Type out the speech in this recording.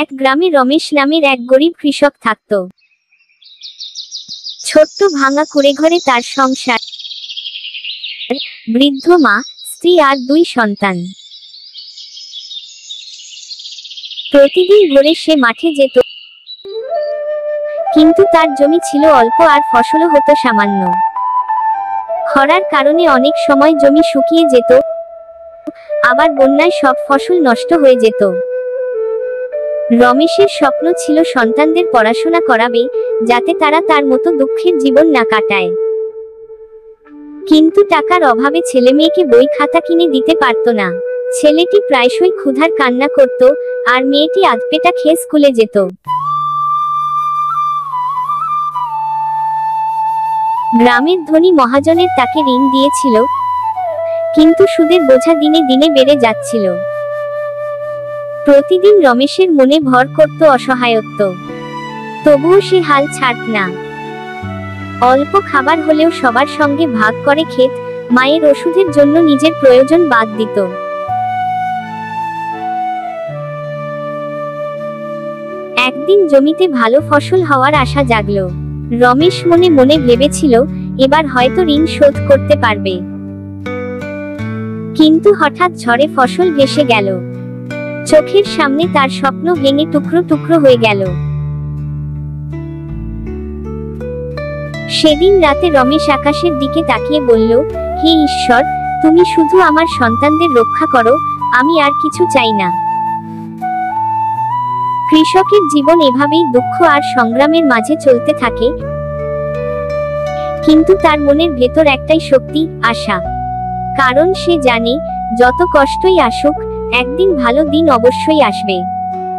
এক গ্রামে রমেশ নামের এক গরিব কৃষক থাকত। ছোট্ট ভাঙা কুঁড়েঘরে তার সংসার, বৃদ্ধ মা, স্ত্রী আর 2 সন্তান। প্রতিদিন ভোরে সে মাঠে যেত, কিন্তু তার জমি ছিল অল্প আর ফসলও হতো সামান্য। খরার কারণে অনেক সময় জমি শুকিয়ে যেত, আবার বন্যায় সব ফসল নষ্ট হয়ে যেত। রমেশের স্বপ্ন ছিল সন্তানদের পড়াশোনা করাবে, যাতে তারা তার মতো দুঃখের জীবন না কাটায়। কিন্তু টাকার অভাবে ছেলেমেয়েকে বই খাতা কিনে দিতে পারত না। ছেলেটি প্রায়শই ক্ষুধার কান্না করত, আর মেয়েটি আধপেটা খেয়ে স্কুলে যেত। গ্রামের ধনী মহাজনের তাকে ঋণ দিয়েছিল, কিন্তু সুদের বোঝা দিনে দিনে বেড়ে যাচ্ছিল। প্রতিদিন রমেশের মনে ভর করত অসহায়ত্ব, তবুও সে হাল ছাড়ত না। অল্প খাবার হলেও সবার সঙ্গে ভাগ করে খেত, মায়ের ওষুধের জন্য নিজের প্রয়োজন বাদ দিত। একদিন জমিতে ভালো ফসল হওয়ার আশা জাগলো। রমেশ মনে মনে ভেবেছিল, এবার হয়তো ঋণ শোধ করতে পারবে। কিন্তু হঠাৎ ঝড়ে ফসল ভেসে গেল। চোখের সামনে তার স্বপ্ন ভেঙে টুকরো টুকরো হয়ে গেল। সেদিন রাতে রমেশ আকাশের দিকে তাকিয়ে বলল, হে ঈশ্বর, তুমি শুধু আমার সন্তানদের রক্ষা করো, আমি আর কিছু চাই না। কৃষকের জীবন এভাবেই দুঃখ আর সংগ্রামের মাঝে চলতে থাকে, কিন্তু তার মনের ভেতর একটাই শক্তি, আশা। কারণ সে জানে, যত কষ্টই আসুক, একদিন ভালো দিন অবশ্যই আসবে।